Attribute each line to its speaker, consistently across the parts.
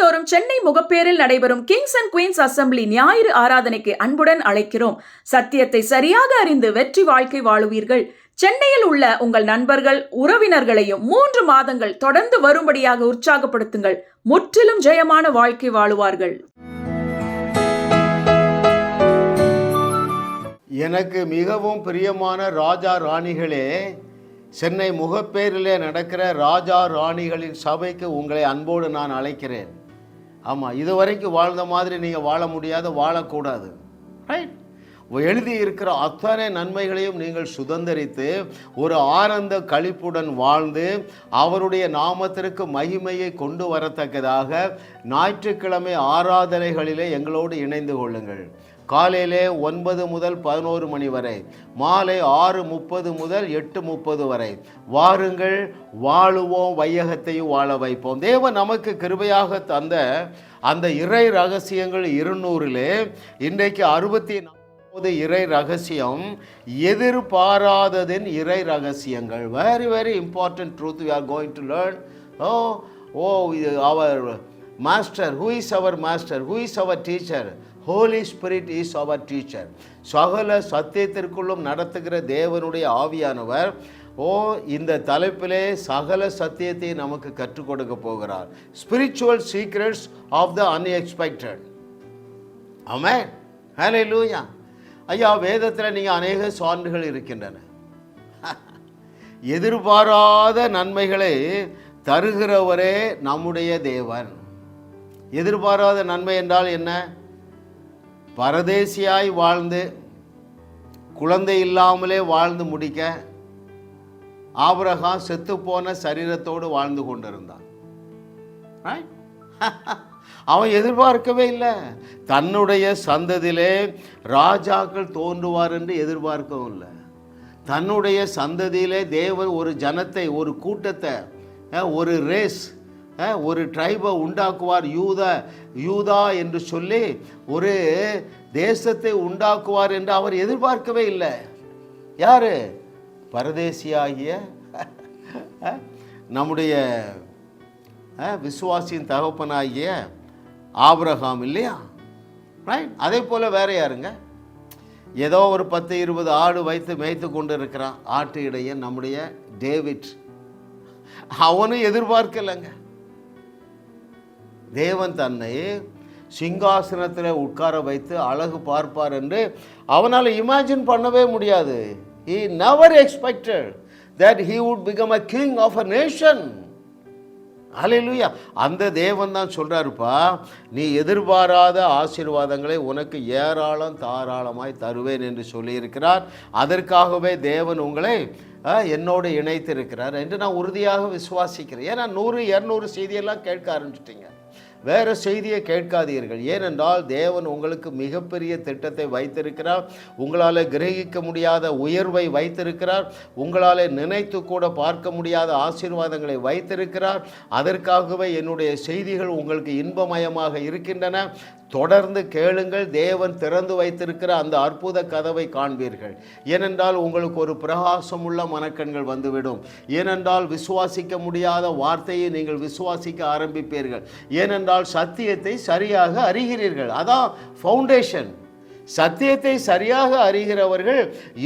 Speaker 1: வாரந்தோறும் சென்னை முகப்பேரில் நடைபெறும் Kings and queens assembly ஞாயிறு ஆராதனைக்கு அன்புடன் அழைக்கிறோம். சத்தியத்தை சரியாக அறிந்து வெற்றி வாழ்க்கை வாழுவீர்கள். சென்னையில் உள்ள உங்கள் நண்பர்கள் உறவினர்களையும் 3 மாதங்கள் தொடர்ந்து வரும்படியாக உற்சாகப்படுத்துங்கள். முற்றிலும் ஜெயமான வாழ்க்கை வாழுவார்கள்.
Speaker 2: எனக்கு மிகவும் பிரியமான ராஜா ராணிகளே, சென்னை முகப்பேரிலே நடக்கிற ராஜா ராணிகளின் சபைக்கு உங்களை அன்போடு நான் அழைக்கிறேன். ஆமாம், இதுவரைக்கும் வாழ்ந்த மாதிரி நீங்கள் வாழ முடியாது, வாழக்கூடாது. ரைட்? எழுதி இருக்கிற அத்தனை நன்மைகளையும் நீங்கள் சுதந்திரித்து ஒரு ஆனந்த களிப்புடன் வாழ்ந்து அவருடைய நாமத்திற்கு மகிமையை கொண்டு வரத்தக்கதாக ஞாயிற்றுக்கிழமை ஆராதனைகளிலே எங்களோடு இணைந்து கொள்ளுங்கள். காலையிலே 9 முதல் 11 மணி வரை, மாலை 6:30 முதல் 8:30 வரை வாருங்கள். வாழுவோம், வையகத்தையும் வாழ வைப்போம். தேவன் நமக்கு கிருபையாக தந்த அந்த இறை ரகசியங்கள் 200லே இன்றைக்கு 64 இறை ரகசியம், எதிர்பாராததின் இறை ரகசியங்கள். Very very important truth we are going to learn. our master, who is our master, who is our teacher? Holy Spirit is our teacher. சகல சத்தியத்திற்குள்ளும் நடத்துகிற தேவனுடைய ஆவியானவர் இந்த தலைப்பிலே சகல சத்தியத்தை நமக்கு கற்றுக் கொடுக்க போகிறார். Spiritual secrets of the unexpected. Amen, hallelujah. ஐயா, வேதத்தில் நீங்கள் அநேக சான்றுகள் இருக்கின்றன. எதிர்பாராத நன்மைகளை தருகிறவரே நம்முடைய தேவன். எதிர்பாராத நன்மை என்றால் என்ன? பரதேசியாய் வாழ்ந்து குழந்தை இல்லாமலே வாழ்ந்து முடிக்க ஆபிரகாம் செத்துப்போன சரீரத்தோடு வாழ்ந்து கொண்டிருந்தான். அவன் எதிர்பார்க்கவே இல்லை. தன்னுடைய சந்ததியிலே ராஜாக்கள் தோன்றுவார் என்று எதிர்பார்க்கவும் இல்லை. தன்னுடைய சந்ததியிலே தேவன் ஒரு ஜனத்தை, ஒரு கூட்டத்தை, ஒரு ரேஸ், ஒரு ட்ரைபை உண்டாக்குவார், யூதா என்று சொல்லி ஒரு தேசத்தை உண்டாக்குவார் என்று அவர் எதிர்பார்க்கவே இல்லை. யாரு? பரதேசியாகிய நம்முடைய விசுவாசியின் தகப்பனாகிய ஆபிரகாம் இல்லையா? ரைட்? அதே போல் வேற யாருங்க? ஏதோ ஒரு 10-20 ஆடு வைத்து மேய்த்து கொண்டு இருக்கிறான் ஆட்டு இடையே நம்முடைய டேவிட். அவனும் எதிர்பார்க்கலைங்க. தேவன் தன்னை சிங்காசனத்தில் உட்கார வைத்து அழகு பார்ப்பார் என்று அவனால் இமேஜின் பண்ணவே முடியாது. He never expected that he would become a king of a nation. ஹல்லேலூயா. அந்த தேவன் தான் சொல்றாருப்பா, நீ எதிர்பாராத ஆசீர்வாதங்களை உனக்கு ஏராளம் தாராளமாய் தருவேன் என்று சொல்லியிருக்கிறார். அதற்காகவே தேவன் உங்களை என்னோடு இணைத்திருக்கிறார் என்று நான் உறுதியாக விசுவாசிக்கிறேன். ஏன்னா 100-200 செய்தியெல்லாம் கேட்க ஆரம்பிச்சிட்டிங்க. வேறு செய்தியை கேட்காதீர்கள். ஏனென்றால் தேவன் உங்களுக்கு மிகப்பெரிய திட்டத்தை வைத்திருக்கிறார். உங்களால் கிரகிக்க முடியாத உயர்வை வைத்திருக்கிறார். உங்களால் நினைத்து கூட பார்க்க முடியாத ஆசீர்வாதங்களை வைத்திருக்கிறார். அதற்காகவே என்னுடைய செய்திகள் உங்களுக்கு இன்பமயமாக இருக்கின்றன. தொடர்ந்து கேளுங்கள். தேவன் திறந்து வைத்திருக்கிற அந்த அற்புத கதவை காண்பீர்கள். ஏனென்றால் உங்களுக்கு ஒரு பிரகாசமுள்ள மனக்கண்கள் வந்துவிடும். ஏனென்றால் விசுவாசிக்க முடியாத வார்த்தையை நீங்கள் விசுவாசிக்க ஆரம்பிப்பீர்கள். ஏனென்றால் சத்தியத்தை சரியாக அறிகிறீர்கள். அதான் ஃபவுண்டேஷன். சத்தியத்தை சரியாக அறிகிறவர்கள்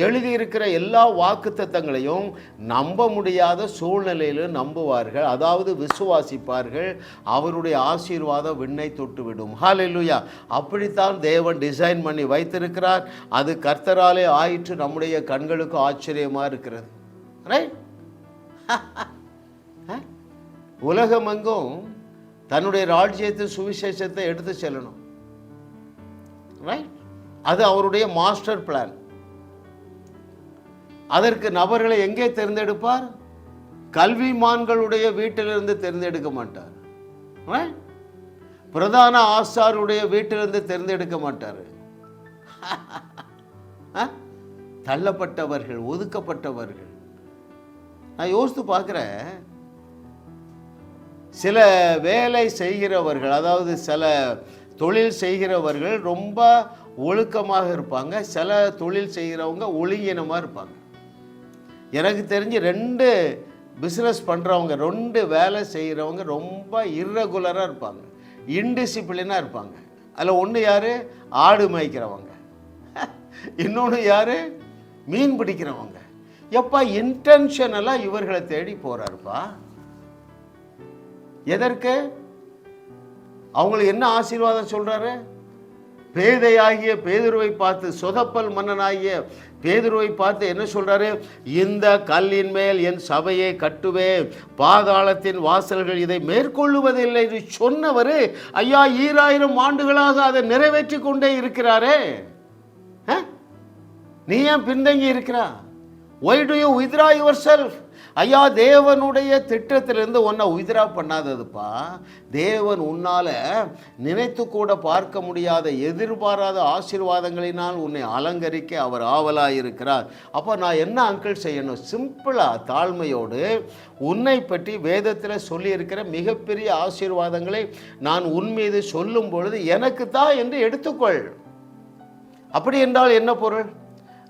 Speaker 2: எழுதியிருக்கிற எல்லா வாக்குத்தத்தங்களையும் நம்ப முடியாத சூழ்நிலையிலும் நம்புவார்கள், அதாவது விசுவாசிப்பார்கள். அவருடைய ஆசீர்வாதம் விண்ணை தொட்டுவிடும். ஹல்லேலூயா. அப்படித்தான் தேவன் டிசைன் பண்ணி வைத்திருக்கிறார். அது கர்த்தராலே ஆயிற்று. நம்முடைய கண்களுக்கு ஆச்சரியமாக இருக்கிறது. ரைட்? உலகமெங்கும் தன்னுடைய ராஜ்யத்தின் சுவிசேஷத்தை எடுத்து செல்லணும். ரைட்? அது அவருடைய மாஸ்டர் பிளான். அதற்கு நபர்களை எங்கே தேர்ந்தெடுப்பார்? கல்விமான்களுடைய வீட்டிலிருந்து தேர்ந்தெடுக்க மாட்டார். பிரதான ஆசாருடைய வீட்டிலிருந்து தேர்ந்தெடுக்க மாட்டார். தள்ளப்பட்டவர்கள், ஒதுக்கப்பட்டவர்கள். நான் யோசித்து பார்க்குறேன், சில வேலை செய்கிறவர்கள், அதாவது சில தொழில் செய்கிறவர்கள் ரொம்ப ஒழுக்கமாக இருப்பாங்க. சில தொழில் செய்கிறவங்க ஒழுங்கினமாக இருப்பாங்க. எனக்கு தெரிஞ்சு 2 பிஸ்னஸ் பண்ணுறவங்க, 2 வேலை செய்கிறவங்க ரொம்ப இர்ரெகுலராக இருப்பாங்க. இன்டிசிப்ளினாக இருப்பாங்க. அதில் ஒன்று யார்? ஆடு மேய்க்கிறவங்க. இன்னொன்று யார்? மீன் பிடிக்கிறவங்க. எப்பா இன்டென்ஷனலாக இவர்களை தேடி போகிறாருப்பா. எதற்கு? அவங்களுக்கு என்ன ஆசீர்வாதம் சொல்கிறாரு? பேதையாகிய பேதுருவை பார்த்து, சொதப்பல் மன்னனாகிய பேதுருவை பார்த்து என்ன சொல்றாரு? இந்த கல்லின் மேல் என் சபையை கட்டுவேன், பாதாளத்தின் வாசல்கள் இதை மேற்கொள்ளுவதில்லை என்று சொன்னவர் ஐயா 2000 ஆண்டுகளாக அதை நிறைவேற்றி கொண்டே இருக்கிறாரே. நீ ஏன் பின்தங்கி இருக்கிறா? Why do you withdraw yourself? ஐயா தேவனுடைய திட்டத்திலிருந்து உன்னை வித்ரா பண்ணாததுப்பா. தேவன் உன்னால நினைத்து கூட பார்க்க முடியாத எதிர்பாராத ஆசீர்வாதங்களினால் உன்னை அலங்கரிக்க அவர் ஆவலாயிருக்கிறார். அப்போ நான் என்ன அங்கிள் செய்யணும்? சிம்பிளாக தாழ்மையோடு உன்னை பற்றி வேதத்தில் சொல்லியிருக்கிற மிகப்பெரிய ஆசீர்வாதங்களை நான் உன் மீது சொல்லும் பொழுது எனக்கு தான் என்று எடுத்துக்கொள். அப்படி என்றால் என்ன பொருள்?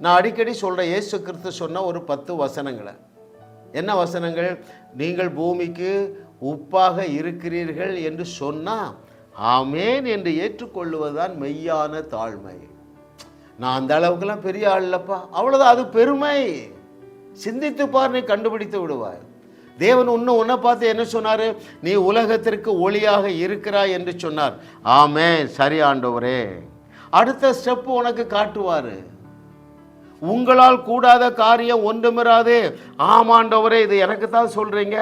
Speaker 2: நான் அடிக்கடி சொல்கிறேன், இயேசு கிறிஸ்து சொன்ன ஒரு 10 வசனங்களை. என்ன வசனங்கள்? நீங்கள் பூமிக்கு உப்பாக இருக்கிறீர்கள் என்று சொன்னால் ஆமேன் என்று ஏற்றுக்கொள்வதுதான் மெய்யான தாழ்மை. நான் அந்த அளவுக்குலாம் பெரிய ஆள் இல்லைப்பா, அவ்வளோதான், அது பெருமை. சிந்தித்து பார், நீ கண்டுபிடித்து விடுவாய். தேவன் உன்னை பார்த்து என்ன சொன்னார்? நீ உலகத்திற்கு ஒளியாக இருக்கிறாய் என்று சொன்னார். ஆமேன், சரி ஆண்டவரே. அடுத்த ஸ்டெப்பு உனக்கு காட்டுவார். உங்களால் கூடாத காரியம் ஒன்றுமிராது. ஆமாண்டவரே, இது எனக்கு தான் சொல்கிறீங்க.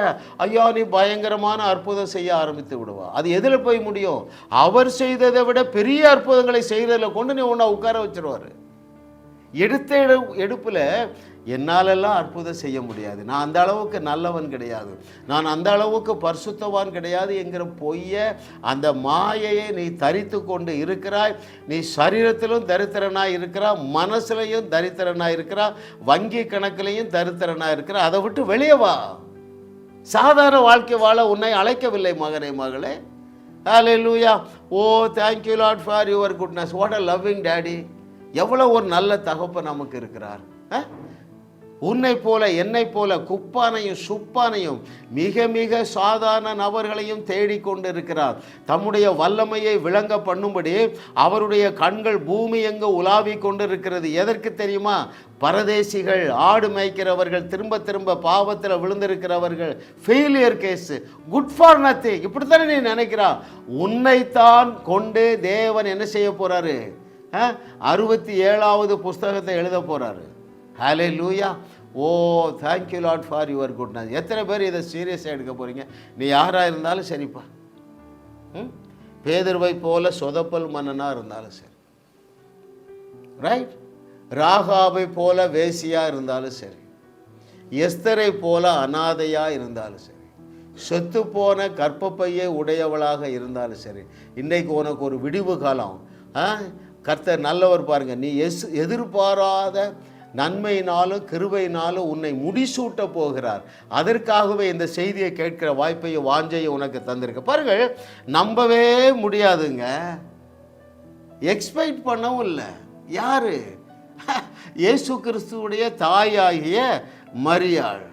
Speaker 2: ஐயா நீ பயங்கரமான அற்புதம் செய்ய ஆரம்பித்து விடுவா. அது எதில் போய் முடியும்? அவர் செய்ததை விட பெரிய அற்புதங்களை செய்கிறதில் கொண்டு நீ உன்னை உட்கார வச்சிருவார். எடுத்த எடுப்பில் என்னாலெல்லாம் அற்புதம் செய்ய முடியாது, நான் அந்த அளவுக்கு நல்லவன் கிடையாது, நான் அந்த அளவுக்கு பரிசுத்தவான் கிடையாது என்கிற பொய்ய அந்த மாயையை நீ தரித்து கொண்டு இருக்கிறாய். நீ சரீரத்திலும் தரித்திரனாய் இருக்கிறா, மனசுலையும் தரித்திரனாய் இருக்கிறா, வங்கி கணக்கிலையும் தரித்திரனாய் இருக்கிறா. அதை விட்டு வெளியே வா. சாதாரண வாழ்க்கை வாழ உன்னை அழைக்கவில்லை மகனே, மகளே. Hallelujah. Oh thank you Lord for your goodness. What a loving daddy. எவ்வளோ ஒரு நல்ல தகப்பன் நமக்கு இருக்கிறார். உன்னை போல என்னை போல குப்பானையும் சுப்பானையும் மிக மிக சாதாரண நபர்களையும் தேடிக்கொண்டு இருக்கிறார். தம்முடைய வல்லமையை விளங்க பண்ணும்படி அவருடைய கண்கள் பூமி எங்கு உலாவி கொண்டு இருக்கிறது. எதற்கு தெரியுமா? பரதேசிகள், ஆடு மேய்க்கிறவர்கள், திரும்ப திரும்ப பாவத்தில் விழுந்திருக்கிறவர்கள், failure case, good for nothing, இப்படித்தானே நீ நினைக்கிறா. உன்னைத்தான் கொண்டு தேவன் என்ன செய்ய போறாரு? 67வது புஸ்தகத்தை எழுத போறாரு. Hallelujah. Oh thank you Lord for your goodness. எத்தனை பேர் இதை சீரியஸாக எடுக்க போகிறீங்க? நீ யாராக இருந்தாலும் சரிப்பா. பேதுருவை போல சொதப்பல் மன்னனாக இருந்தாலும் சரி, ரைட், ராகாவை போல வேசியாக இருந்தாலும் சரி, எஸ்தரை போல அனாதையாக இருந்தாலும் சரி, செத்து போன கற்பப்பையை உடையவளாக இருந்தாலும் சரி, இன்றைக்கு உனக்கு ஒரு விடிவு காலம். கர்த்தர் நல்லவர் பாருங்க. நீ எதிர்பாராத நன்மையினாலும் கிருபையினாலும் உன்னை முடிசூட்ட போகிறார். அதற்காகவே இந்த செய்தியை கேட்கிற வாய்ப்பையும் வாஞ்சையும் உனக்கு தந்திருக்க. பாருங்கள், நம்பவே முடியாதுங்க, எக்ஸ்பெக்ட் பண்ணவும் இல்லை. யாரு? இயேசு கிறிஸ்துவுடைய தாயாகிய மரியாள்.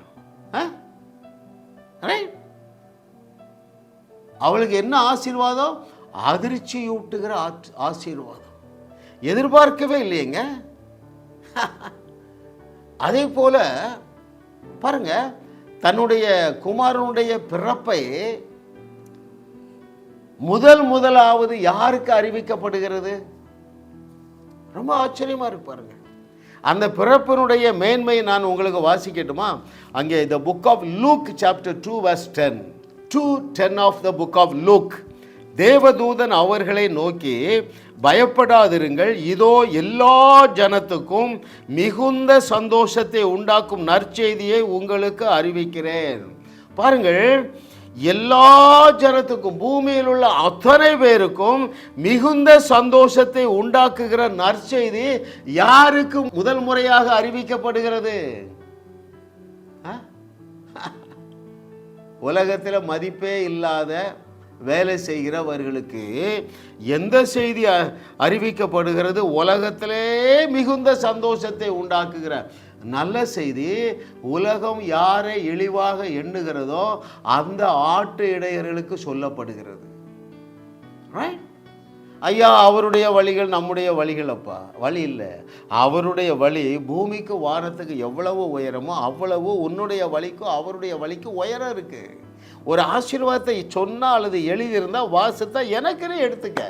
Speaker 2: அவளுக்கு என்ன ஆசீர்வாதம்? அதிர்ச்சியூட்டுகிற ஆசீர்வாதம். எதிர்பார்க்கவே இல்லையேங்க. அதே போல பாருங்க, தன்னுடைய குமாரனுடைய பிறப்பை முதலாவது யாருக்கு அறிவிக்கப்படுகிறது? ரொம்ப ஆச்சரியமா இருக்கு பாருங்க. அந்த பிறப்பினுடைய மேன்மையை நான் உங்களுக்கு வாசிக்கட்டுமா? அங்கே the book of Luke chapter 2 verse 10, 2:10 of the book of Luke. தேவதூதன் அவர்களை நோக்கி, பயப்படாதிருங்கள், இதோ எல்லா ஜனத்துக்கும் மிகுந்த சந்தோஷத்தை உண்டாக்கும் நற்செய்தியை உங்களுக்கு அறிவிக்கிறேன். பாருங்கள், எல்லா ஜனத்துக்கும், பூமியில் உள்ள அத்தனை பேருக்கும் மிகுந்த சந்தோஷத்தை உண்டாக்குகிற நற்செய்தி யாருக்கு முதல் முறையாக அறிவிக்கப்படுகிறது? உலகத்தில் மதிப்பே இல்லாத வேலை செய்கிறவர்களுக்கு எந்த செய்தி அறிவிக்கப்படுகிறது? உலகத்திலே மிகுந்த சந்தோஷத்தை உண்டாக்குகிற நல்ல செய்தி. உலகம் யாரை இழிவாக எண்ணுகிறதோ அந்த ஆட்டு இடையர்களுக்கு சொல்லப்படுகிறது. ரைட்? ஐயா, அவருடைய வழிகள் நம்முடைய வழிகள் அப்பா வழி இல்லை. அவருடைய வழி பூமிக்கு வானத்துக்கு எவ்வளவு உயரமோ அவ்வளவு உன்னுடைய வழிக்கும் அவருடைய வழிக்கும் உயரம் இருக்கு. ஒரு ஆசீர்வாதத்தை சொன்னால் அல்லது எழுதியிருந்தால் வாசித்தா எனக்குன்னு எடுத்துக்க.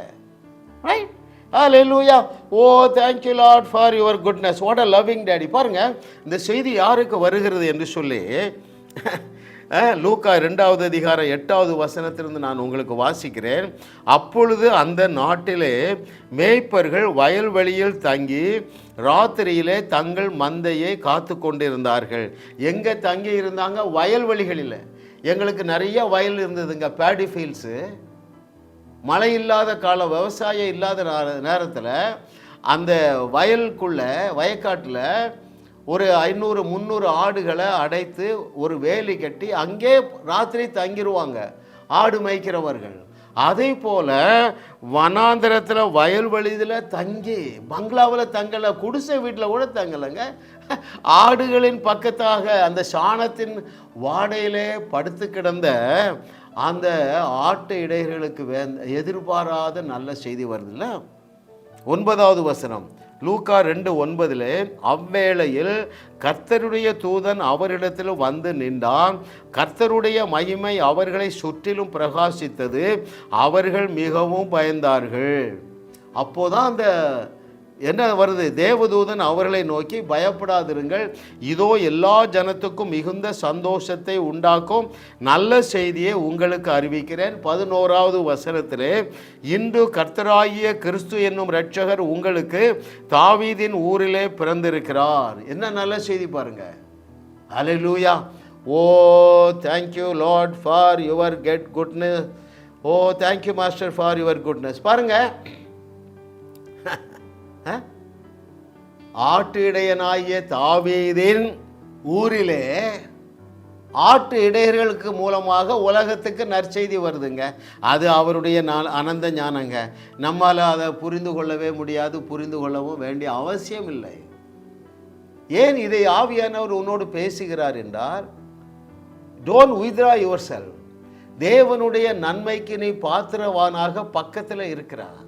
Speaker 2: Right? Hallelujah. Oh thank you Lord for your goodness. What a loving daddy. பாருங்க, இந்த செய்தி யாருக்கு வருகிறது என்று சொல்லி லூக்கா 2வது அதிகாரம் 8வது வசனத்திலிருந்து நான் உங்களுக்கு வாசிக்கிறேன். அப்பொழுது அந்த நாட்டிலே மேய்ப்பர்கள் வயல்வெளியில் தங்கி ராத்திரியிலே தங்கள் மந்தையை காத்து கொண்டிருந்தார்கள். எங்கே தங்கி இருந்தாங்க? வயல்வெளிகளில். எங்களுக்கு நிறைய வயல் இருந்ததுங்க, பேடி ஃபீல்ட்ஸு. மழை இல்லாத காலம், விவசாயம் இல்லாத நேரத்தில் அந்த வயக்காட்டில் ஒரு 500-300 ஆடுகளை அடைத்து ஒரு வேலி கட்டி அங்கே ராத்திரி தங்கிடுவாங்க ஆடு மேய்க்கிறவர்கள். அதே போல் வனாந்திரத்தில் வயல்வெளியில் தங்கி பங்களாவில் தங்கலை, குடிசை வீட்டில் கூட தங்கலைங்க. ஆடுகளின் பக்கத்தாக அந்த சாணத்தின் வாடையிலே படுத்து கிடந்த அந்த ஆட்டு இடையர்களுக்கு எதிர்பாராத நல்ல செய்தி வருதுல்ல. 9வது வசனம், லூக்கா 2:9. அவ்வேளையில் கர்த்தருடைய தூதன் அவரிடத்தில் வந்து நின்றான். கர்த்தருடைய மகிமை அவர்களை சுற்றிலும் பிரகாசித்தது. அவர்கள் மிகவும் பயந்தார்கள். அப்போதான் அந்த என்ன வருது? தேவதூதன் அவர்களை நோக்கி, பயப்படாதிருங்கள், இதோ எல்லா ஜனத்துக்கும் மிகுந்த சந்தோஷத்தை உண்டாக்கும் நல்ல செய்தியை உங்களுக்கு அறிவிக்கிறேன். 11வது வசனத்திலே, இன்று கர்த்தராகிய கிறிஸ்து என்னும் இரட்சகர் உங்களுக்கு தாவீதின் ஊரிலே பிறந்திருக்கிறார். என்ன நல்ல செய்தி பாருங்க. ஹல்லேலூயா. Oh thank you Lord for your goodness. O thank you Master for your goodness. பாருங்க, ஆட்டு இடையனாகிய தாவீதின் ஊரிலே ஆட்டு இடையர்களுக்கு மூலமாக உலகத்துக்கு நற்செய்தி வருதுங்க. அது அவருடைய அனந்த ஞானங்க. நம்மால் அதை புரிந்து கொள்ளவே முடியாது, புரிந்து கொள்ளவும் வேண்டிய அவசியம் இல்லை. ஏன் இதை ஆவியானவர் உன்னோடு பேசுகிறார் என்றால், டோன்ட் withdraw yourself. தேவனுடைய நன்மைக்கு நீ பாத்திரவானாக பக்கத்தில் இருக்கிறார்.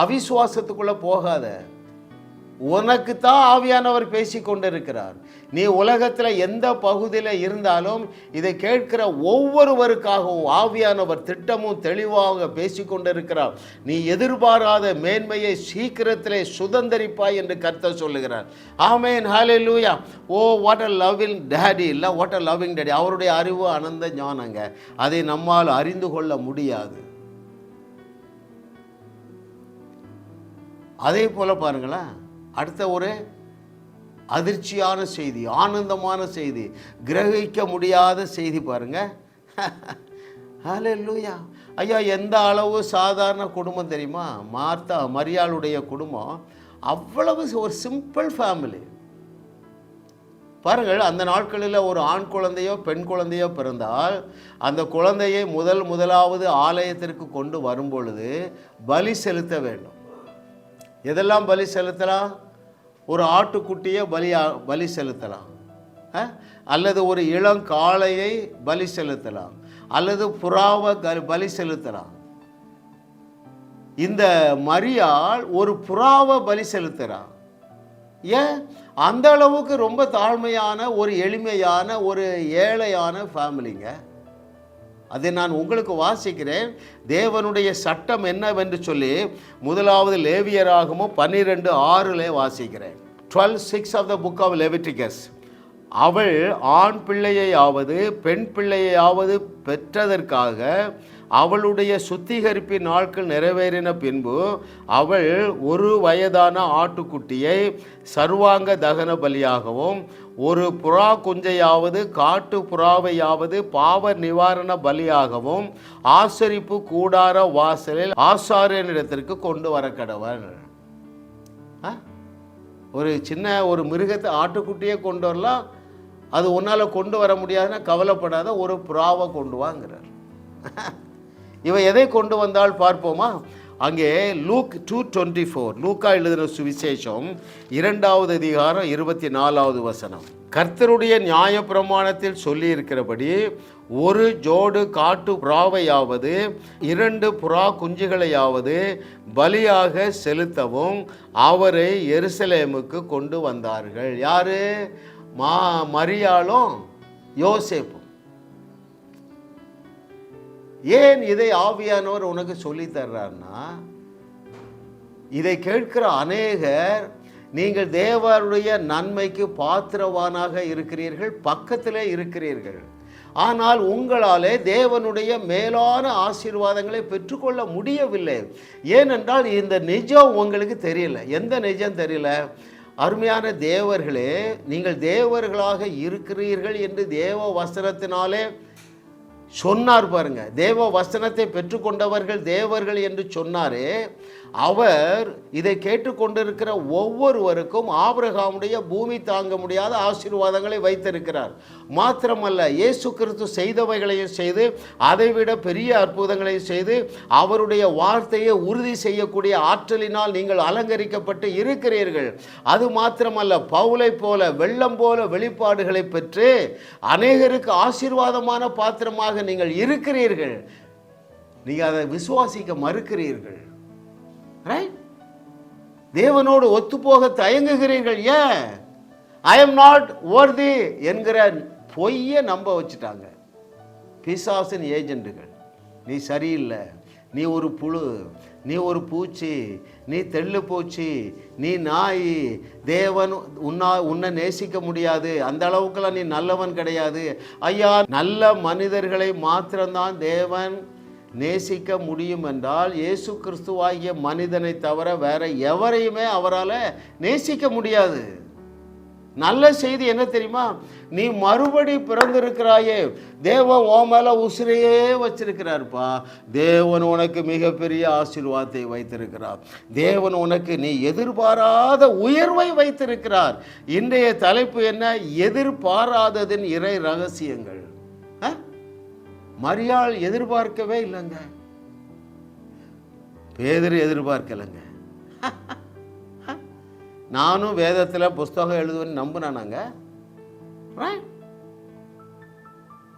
Speaker 2: அவிசுவாசத்துக்குள்ளே போகாத. உனக்கு தான் ஆவியானவர் பேசி கொண்டிருக்கிறார். நீ உலகத்தில் எந்த பகுதியில் இருந்தாலும் இதை கேட்கிற ஒவ்வொருவருக்காகவும் ஆவியானவர் திட்டமும் தெளிவாக பேசி கொண்டிருக்கிறார். நீ எதிர்பாராத மேன்மையை சீக்கிரத்திலே சுதந்தரிப்பாய் என்று கர்த்தர் சொல்லுகிறார். Amen. Hallelujah. Oh what a loving daddy. இல்லை, வாட் அ லவ்விங் டேடி. அவருடைய அறிவு அனந்த ஞானங்க. அதை நம்மால் அறிந்து கொள்ள முடியாது. அதே போல் பாருங்களேன், அடுத்த ஒரு அதிர்ச்சியான செய்தி, ஆனந்தமான செய்தி, கிரகிக்க முடியாத செய்தி பாருங்க. ஹல்லேலூயா. ஐயா, எந்த அளவு சாதாரண குடும்பம் தெரியுமா? மரியாளுடைய குடும்பம் அவ்வளவு ஒரு சிம்பிள் ஃபேமிலி. பாருங்கள், அந்த நாட்களில் ஒரு ஆண் குழந்தையோ பெண் குழந்தையோ பிறந்தால் அந்த குழந்தையை முதலாவது ஆலயத்திற்கு கொண்டு வரும்பொழுது பலி செலுத்த வேண்டும். எதெல்லாம் பலி செலுத்தலாம்? ஒரு ஆட்டுக்குட்டியை பலி செலுத்தலாம், அல்லது ஒரு இளங்காளையை பலி செலுத்தலாம், அல்லது புறாவை பலி செலுத்தலாம். இந்த மரியாள் ஒரு புறாவை பலி செலுத்துகிறான். ஏன்? அந்த அளவுக்கு ரொம்ப தாழ்மையான, ஒரு எளிமையான, ஒரு ஏழையான ஃபேமிலிங்க. அதை நான் உங்களுக்கு வாசிக்கிறேன். தேவனுடைய சட்டம் என்னவென்று சொல்லி முதலாவது லேவியராகமும் 12:6 வாசிக்கிறேன். 12:6 of the book of Leviticus. அவள் ஆண் பிள்ளையையாவது பெண் பிள்ளையையாவது பெற்றதற்காக அவளுடைய சுத்திகரிப்பின் நாட்கள் நிறைவேறின பின்பு அவள் ஒரு வயதான ஆட்டுக்குட்டியை சர்வாங்க தகன பலியாகவும் ஒரு புறா குஞ்சையாவது காட்டு புறாவையாவது பாவ நிவாரண பலியாகவும் ஆசரிப்பு கூடார வாசலில் ஆசாரியனிடத்திற்கு கொண்டு வர கடவன். ஒரு சின்ன ஒரு மிருகத்தை, ஆட்டுக்குட்டியே கொண்டு வரலாம். அது உன்னால் கொண்டு வர முடியாதுன்னா கவலைப்படாத, ஒரு புறாவை கொண்டு வாங்கிறார். இவன் எதை கொண்டு வந்தால் பார்ப்போமா? அங்கே லூக் 2:24, லூக்கா எழுதின சுவிசேஷம் 2வது அதிகாரம் 24வது வசனம். கர்த்தருடைய நியாயப்பிரமாணத்தில் சொல்லி இருக்கிறபடி ஒரு ஜோடு காட்டு புறாவையாவது 2 புறா குஞ்சுகளையாவது பலியாக செலுத்தவும் அவரை எருசலேமுக்கு கொண்டு வந்தார்கள். யாரு? மரியாளும் யோசேப்பும். ஏன் இதை ஆவியானவர் உனக்கு சொல்லி தர்றார்னா, இதை கேட்கிற அநேகர் நீங்கள் தேவனுடைய நன்மைக்கு பாத்திரவானாக இருக்கிறீர்கள், பக்கத்திலே இருக்கிறீர்கள். ஆனால் உங்களாலே தேவனுடைய மேலான ஆசீர்வாதங்களை பெற்றுக்கொள்ள முடியவில்லை. ஏனென்றால் இந்த நிஜம் உங்களுக்கு தெரியல. எந்த நிஜம் தெரியல? அருமையான தேவர்களே, நீங்கள் தேவர்களாக இருக்கிறீர்கள் என்று தேவ வசனத்தினாலே சொன்னார் பாருங்க. தேவ வசனத்தை பெற்றுக்கொண்டவர்கள் தேவர்கள் என்று சொன்னாரே, அவர் இதை கேட்டுக்கொண்டிருக்கிற ஒவ்வொருவருக்கும் ஆபிரகாமுடைய பூமி தாங்க முடியாத ஆசீர்வாதங்களை வைத்திருக்கிறார். மாத்திரமல்ல, இயேசு கிறிஸ்து செய்தவைகளையும் செய்து அதைவிட பெரிய அற்புதங்களையும் செய்து அவருடைய வார்த்தையை உறுதி செய்யக்கூடிய ஆற்றலினால் நீங்கள் அலங்கரிக்கப்பட்டு இருக்கிறீர்கள். அது மாத்திரமல்ல, பவுலை போல வெள்ளம் போல வெளிப்பாடுகளை பெற்று அநேகருக்கு ஆசீர்வாதமான பாத்திரமாக நீங்கள் இருக்கிறீர்கள். நீங்கள் அதை விசுவாசிக்க மறுக்கிறீர்கள். தேவனோடு ஒத்துப்போக தயங்குகிறீர்கள். ஏன்? ஐ எம் நாட் worthy என்கிற பொய்யை நம்ப வச்சுட்டாங்க பிசாசின் ஏஜென்ட்டுகள். நீ சரியில்லை, நீ ஒரு புழு, நீ ஒரு பூச்சி, நீ தெள்ளு பூச்சி, நீ நாய், தேவன் உன்னை நேசிக்க முடியாது, அந்த அளவுக்குலாம் நீ நல்லவன் கிடையாது. ஐயா, நல்ல மனிதர்களை மாத்திரம்தான் தேவன் நேசிக்க முடியும் என்றால் இயேசு கிறிஸ்துவாகிய மனிதனை தவிர வேற எவரையுமே அவரால் நேசிக்க முடியாது. நல்ல செய்தி என்ன தெரியுமா? நீ மறுபடி பிறந்திருக்கிறாயே, தேவன் உன் மேல உசிரையே வச்சிருக்கிறார்ப்பா. தேவன் உனக்கு மிகப்பெரிய ஆசீர்வாதத்தை வைத்திருக்கிறார். தேவன் உனக்கு நீ எதிர்பாராத உயர்வை வைத்திருக்கிறார். இன்றைய தலைப்பு என்ன? எதிர்பாராததின் இறை ரகசியங்கள். மரியாள் எதிர்பார்க்கவே இல்லைங்க, பேதுரு எதிர்பார்க்கலைங்க. நானும் வேதத்தில் புஸ்தகம் எழுதுவேன்னு நம்பினானாங்க.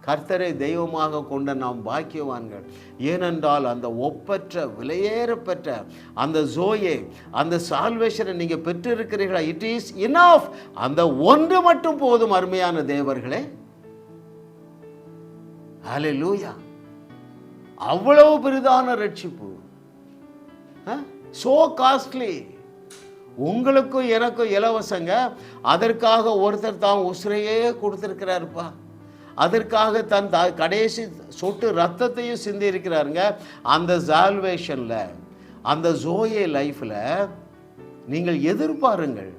Speaker 2: கர்த்தரை தெய்வமாக கொண்ட நாம் பாக்கியவான்கள். ஏனென்றால் அந்த ஒப்பற்ற விலையேற பெற்ற அந்த ஜோயே, அந்த சால்வேஷனை நீங்க பெற்றிருக்கிறீர்களா? It is enough. அந்த ஒன்று மட்டும் போதும் அருமையான தேவர்களே. ஹல்லேலூயா. அவ்வளவு பெரிதான ரட்சிப்பு, சோ காஸ்ட்லி. உங்களுக்கும் எனக்கும் இலவசங்க. அதற்காக ஒருத்தர் தான் உசிரையே கொடுத்திருக்கிறாருப்பா. அதற்காக தன் கடைசி சொட்டு ரத்தத்தையும் சிந்தி இருக்கிறாருங்க. அந்த சால்வேஷன்ல, அந்த ஜோயே லைஃப்ல நீங்கள் எதிர்பாருங்கள்.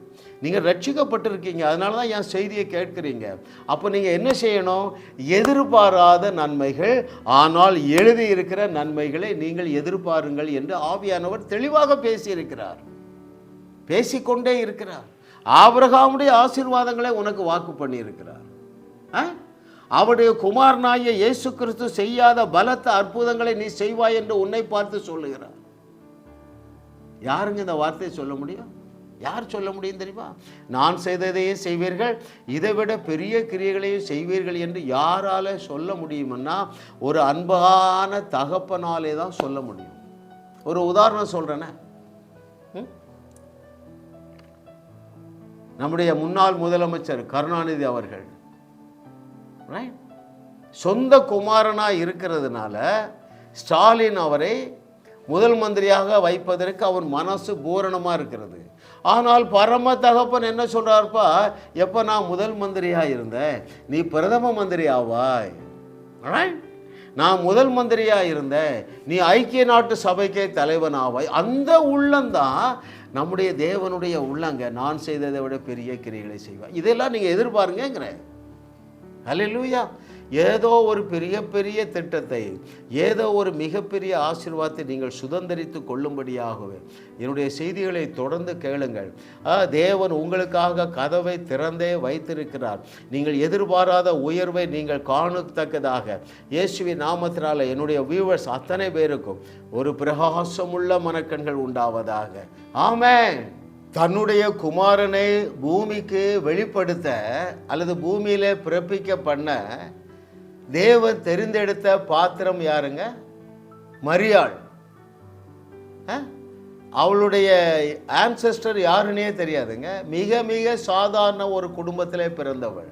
Speaker 2: நீங்கள் ரட்சிக்கப்பட்டிருக்கீங்க, அதனால தான் என் செய்தியை கேட்குறீங்க. அப்போ நீங்கள் என்ன செய்யணும்? எதிர்பாராத நன்மைகள், ஆனால் எழுதி இருக்கிற நன்மைகளை நீங்கள் எதிர்பாருங்கள் என்று ஆவியானவர் தெளிவாக பேசியிருக்கிறார், பேசிக்கொண்டே இருக்கிறார். ஆபிரகாமுடைய ஆசீர்வாதங்களை உனக்கு வாக்கு பண்ணியிருக்கிறார். அவருடைய குமாரனாகிய இயேசு கிறிஸ்து செய்யாத பலத்த அற்புதங்களை நீ செய்வாய் என்று உன்னை பார்த்து சொல்லுகிறார். யாருங்க இந்த வார்த்தையை சொல்ல முடியும்? யார் சொல்ல முடியும் தெரியுமா? நான் செய்ததையே செய்வீர்கள், இதைவிட பெரிய கிரியைகளையும் செய்வீர்கள் என்று யாரால சொல்ல முடியும்னா ஒரு அன்பான தகப்பனாலே தான் சொல்ல முடியும். ஒரு உதாரணம் சொல்றேனே, நம்முடைய முன்னாள் முதலமைச்சர் கருணாநிதி அவர்கள் சொந்த குமாரனா இருக்கிறதுனால ஸ்டாலின் அவரை முதல் மந்திரியாக வைப்பதற்கு அவர் மனசு பூரணமா இருக்கிறது. ஆனால் பரம தகப்பன் என்ன சொல்றாருப்பா? எப்ப நான் முதல் மந்திரியா இருந்தேன், நீ பிரதம மந்திரி ஆவாய். நான் முதல் மந்திரியா இருந்தேன், நீ ஐக்கிய நாட்டு சபைக்கே தலைவன் ஆவாய். அந்த உள்ளம்தான் நம்முடைய தேவனுடைய உள்ளங்க. நான் செய்ததை விட பெரிய கிரியைகளை செய்வாய். இதெல்லாம் நீங்க எதிர்பாருங்கிற. ஹல்லேலூயா. ஏதோ ஒரு பெரிய திட்டத்தை, ஏதோ ஒரு மிகப்பெரிய ஆசீர்வாதத்தை நீங்கள் சுதந்தரித்து கொள்ளும்படியாகவே என்னுடைய செய்திகளை தொடர்ந்து கேளுங்கள். தேவன் உங்களுக்காக கதவை திறந்தே வைத்திருக்கிறார். நீங்கள் எதிர்பாராத உயர்வை நீங்கள் காணத்தக்கதாக இயேசுவின் நாமத்தினால என்னுடைய வியூவர்ஸ் அத்தனை பேருக்கும் ஒரு பிரகாசமுள்ள மனக்கண்கள் உண்டாவதாக. ஆமென். தன்னுடைய குமாரனை பூமிக்கு வெளிப்படுத்த அல்லது பூமியிலே பிறப்பிக்க பண்ண தேவன் தெரிந்தெடுத்த பாத்திரம் யாருங்க? மரியாள். அவளுடைய ஆன்செஸ்டர் யாருன்னே தெரியாதுங்க. மிக மிக சாதாரண ஒரு குடும்பத்திலே பிறந்தவள்.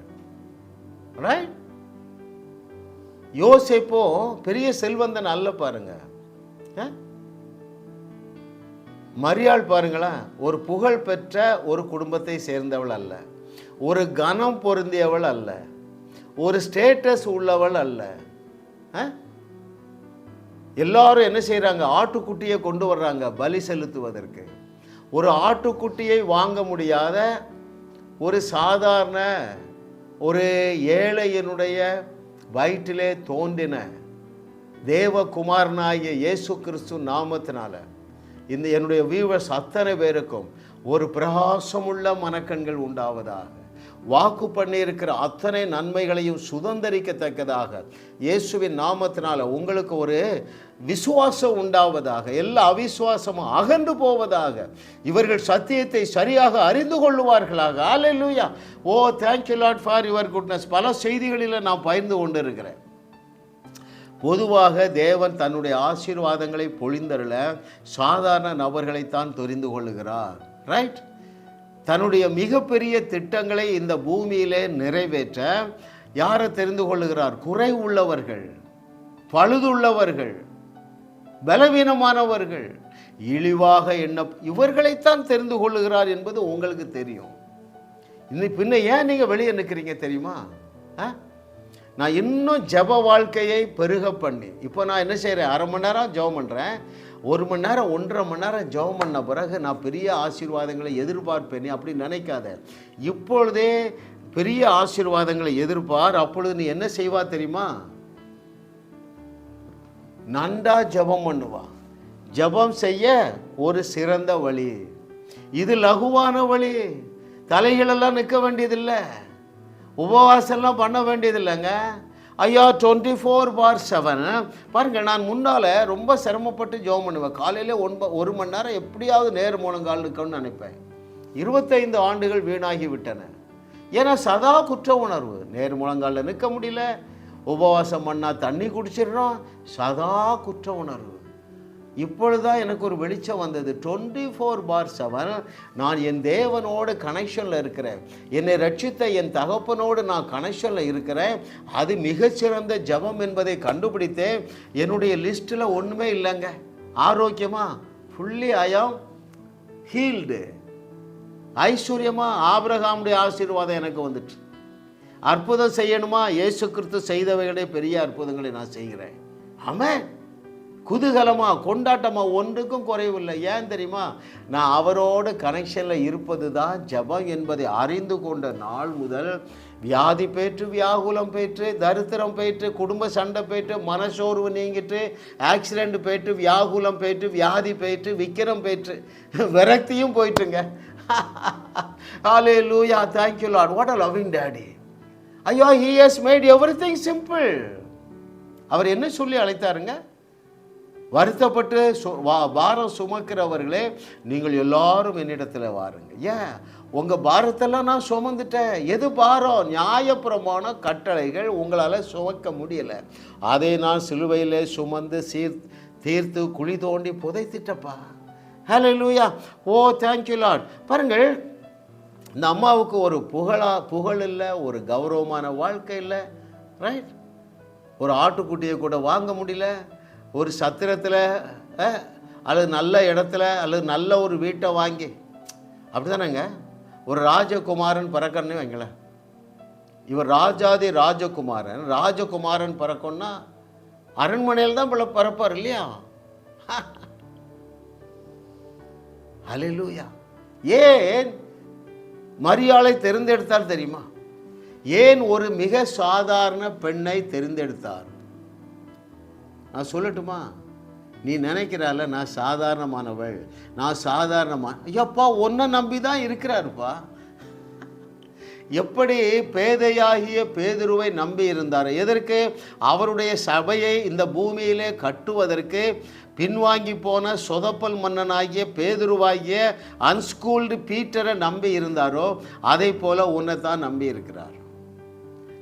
Speaker 2: யோசேப்போ பெரிய செல்வந்தன் அல்ல பாருங்க. மரியாள் பாருங்களேன், ஒரு புகழ் பெற்ற ஒரு குடும்பத்தை சேர்ந்தவள் அல்ல, ஒரு கனம் பொருந்தியவள் அல்ல, ஒரு ஸ்டேட்டஸ் உள்ளவள் அல்ல. எல்லாரும் என்ன செய்யறாங்க? ஆட்டுக்குட்டியை கொண்டு வர்றாங்க பலி செலுத்துவதற்கு. ஒரு ஆட்டுக்குட்டியை வாங்க முடியாத ஒரு சாதாரண ஒரு ஏழையினுடைய வயிற்றிலே தோன்றின தேவகுமாரனாகிய இயேசு கிறிஸ்து நாமத்தினால இந்த என்னுடைய வியூவர்ஸ் அத்தனை பேருக்கும் ஒரு பிரகாசமுள்ள மனக்கண்கள் உண்டாவதாக. வாக்கு பண்ணியிருக்கிற அத்தனை நன்மைகளையும் சுதந்தரிக்கத்தக்கதாக இயேசுவின் நாமத்தினால உங்களுக்கு ஒரு விசுவாசம் உண்டாவதாக. எல்லா அவிசுவாசமும் அகன்று போவதாக. இவர்கள் சத்தியத்தை சரியாக அறிந்து கொள்ளுவார்களாக. Hallelujah. Oh thank you Lord for your goodness. பல செய்திகளில் நான் பகிர்ந்து கொண்டிருக்கிறேன். பொதுவாக தேவன் தன்னுடைய ஆசீர்வாதங்களை பொழிந்தருள சாதாரண நபர்களைத்தான் தெரிந்து கொள்ளுகிறார். ரைட். தன்னுடைய மிகப்பெரிய திட்டங்களை இந்த பூமியிலே நிறைவேற்ற யாரை தெரிந்து கொள்ளுகிறார்? குறை உள்ளவர்கள், பழுதுள்ளவர்கள், பலவீனமானவர்கள், இழிவாக இவர்களைத்தான் தெரிந்து கொள்ளுகிறார் என்பது உங்களுக்கு தெரியும். பின்ன ஏன் நீங்கள் வெளியே நிற்கிறீங்க தெரியுமா? நான் இன்னும் ஜப வாழ்க்கையை பெருக பண்ணி இப்போ நான் என்ன செய்கிறேன்? அரை மணி நேரம் ஜெபம் பண்ணுறேன். 1 மணி நேரம் 1.5 மணி நேரம் ஜெபம் பண்ண பிறகு நான் பெரிய ஆசீர்வாதங்களை எதிர்பார்ப்பேன் அப்படி நினைக்காத. இப்பொழுதே பெரிய ஆசீர்வாதங்களை எதிர்பார். அப்பொழுது நீ என்ன செய்வா தெரியுமா? நன்றா ஜெபம் பண்ணுவா. ஜெபம் செய்ய ஒரு சிறந்த வழி இது, லகுவான வழி. தலைகளெல்லாம் நிற்க வேண்டியதில்லை, உபவாசம்லாம் பண்ண வேண்டியதில்லைங்க. ஐயா 24/7 பாருங்கள். நான் முன்னால் ரொம்ப சிரமப்பட்டு ஜெபம் பண்ணுவேன். காலையில் 1 மணி நேரம் எப்படியாவது நேர் முழங்கால் நிற்கணும்னு நினைப்பேன். 25 ஆண்டுகள் வீணாகி விட்டன. ஏன்னா சதா குற்ற உணர்வு. நேர் முழங்காலில் நிற்க முடியல, உபவாசம் பண்ணால் தண்ணி குடிச்சிடுறோம், சதா குற்ற உணர்வு. இப்பொழுதுதான் எனக்கு ஒரு வெளிச்சம் வந்தது. 24/7 நான் என் தேவனோடு கனெக்ஷனில் இருக்கிறேன். என்னை ரட்சித்த என் தகப்பனோடு நான் கனெக்ஷனில் இருக்கிறேன். அது மிகச்சிறந்த ஜபம் என்பதை கண்டுபிடித்தேன். என்னுடைய லிஸ்ட்டில் ஒன்றுமே இல்லைங்க. ஆரோக்கியமா ஃபுல்லி ஐ ஆம் ஹீல்டு. ஐஸ்வர்யமா ஆபிரகாமுடைய ஆசீர்வாதம் எனக்கு வந்துட்டு. அற்புதம் செய்யணுமா? இயேசு கிறிஸ்து செய்தவைகளே பெரிய அற்புதங்களை நான் செய்கிறேன். ஆமென். குதூகலமா கொண்டாட்டமா ஒன்றுக்கும் குறைவில்லை. ஏன் தெரியுமா? நான் அவரோடு கனெக்ஷனில் இருப்பது தான் ஜபம் என்பதை அறிந்து கொண்ட நாள் முதல் வியாதி பெற்று, வியாகுலம் பெற்று, தரித்திரம் பெற்று, குடும்ப சண்டை பெற்று, மனசோர்வு நீங்கிட்டு, ஆக்சிடெண்ட் பெற்று, வியாகுலம் பெற்று, வியாதி பெற்று, விக்கிரம் பெற்று, விரக்தியும் போயிட்டுங்க. ஹல்லேலூயா. thank you Lord. what a loving daddy. ஐயோ, he has made everything simple. அவர் என்ன சொல்லி அழைத்தாருங்க? வருத்தப்பட்டு பாரம் சுமக்கிறவர்களே நீங்கள் எல்லாரும் என்னிடத்தில் வாருங்க. ஏன்? உங்கள் பாரத்தெல்லாம் நான் சுமந்துட்டேன். எது பாரம்? நியாயப்பிரமாண கட்டளைகள் உங்களால் சுமக்க முடியலை. அதை நான் சிலுவையிலே சுமந்து தீர்த்து குழி தோண்டி புதைத்திட்டப்பா. ஹல்லேலூயா. Oh thank you Lord. பாருங்கள், இந்த அம்மாவுக்கு ஒரு புகழ் இல்லை, ஒரு கௌரவமான வாழ்க்கை இல்லை. ரைட். ஒரு ஆட்டுக்குட்டியை கூட வாங்க முடியல. ஒரு சத்திரத்தில் அல்லது நல்ல இடத்துல அல்லது நல்ல ஒரு வீட்டை வாங்கி அப்படி தானேங்க ஒரு ராஜகுமாரன் பிறக்கணும்னு வைங்களேன். இவர் ராஜாதி ராஜகுமாரன் பிறக்கணும்னா அரண்மனையில் தான் பிறப்பார் இல்லையா? ஹல்லேலூயா. ஏன் மரியாளை தேர்ந்தெடுத்தால் தெரியுமா? ஏன் ஒரு மிக சாதாரண பெண்ணை தெரிந்தெடுத்தார்? நான் சொல்லட்டுமா? நீ நினைக்கிறால நான் சாதாரணமானவள், நான் சாதாரணமான, ஐயப்பா உன்னை நம்பி தான் இருக்கிறாருப்பா. எப்படி பேதையாகிய பேதுருவை நம்பி இருந்தார்? எதற்கு? அவருடைய சபையை இந்த பூமியிலே கட்டுவதற்கு பின்வாங்கி போன சொதப்பல் மன்னனாகிய பேதுருவாகிய அன்ஸ்கூல்டு பீட்டரை நம்பி இருந்தாரோ அதை போல உன்னை தான் நம்பி இருக்கிறார்.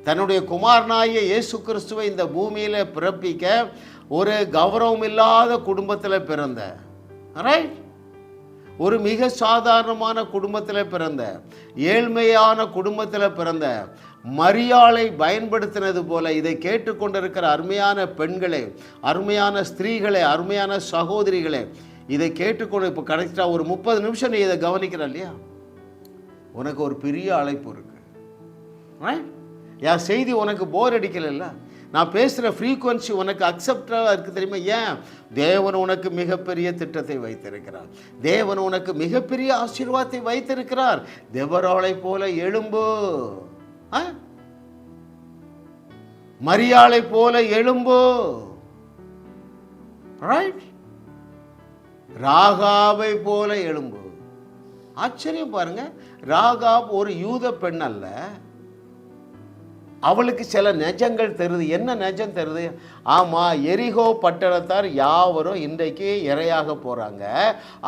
Speaker 2: தன்னுடைய குமாரனாகிய இயேசு கிறிஸ்துவை இந்த பூமியில் பிறப்பிக்க ஒரு கௌரவம் இல்லாத குடும்பத்தில் பிறந்த, ரைட், ஒரு மிக சாதாரணமான குடும்பத்தில் பிறந்த, ஏழ்மையான குடும்பத்தில் பிறந்த மரியாளை பயன்படுத்தினது போல இதை கேட்டுக்கொண்டிருக்கிற அருமையான பெண்களே, அருமையான ஸ்திரீகளே, அருமையான சகோதரிகளே, இதை கேட்டுக்கொண்டு இப்போ கரெக்டாக ஒரு 30 நிமிஷம் நீ இதை கவனிக்கிற இல்லையா, உனக்கு ஒரு பெரிய அழைப்பு இருக்கு. ரைட்? என் செய்தி உனக்கு போர் அடிக்கல, நான் பேசுகிற ஃப்ரீக்குவன்சி உனக்கு அக்செப்டாக இருக்குது தெரியுமா? ஏன்? தேவன் உனக்கு மிகப்பெரிய திட்டத்தை வைத்திருக்கிறார். தேவன் உனக்கு மிகப்பெரிய ஆசீர்வாதத்தை வைத்திருக்கிறார். தெபொராளை போல எழும்பு, மரியாளை போல எழும்பு, ரைட், ராகாவை போல எழும்பு. ஆச்சரியம் பாருங்க, ராகாப் ஒரு யூத பெண் அல்ல, அவளுக்கு சில நெஜங்கள் தருது. என்ன நெஜம் தருது? ஆமாம், எரிகோ பட்டணத்தார் யாவரும் இன்றைக்கு இரையாக போகிறாங்க,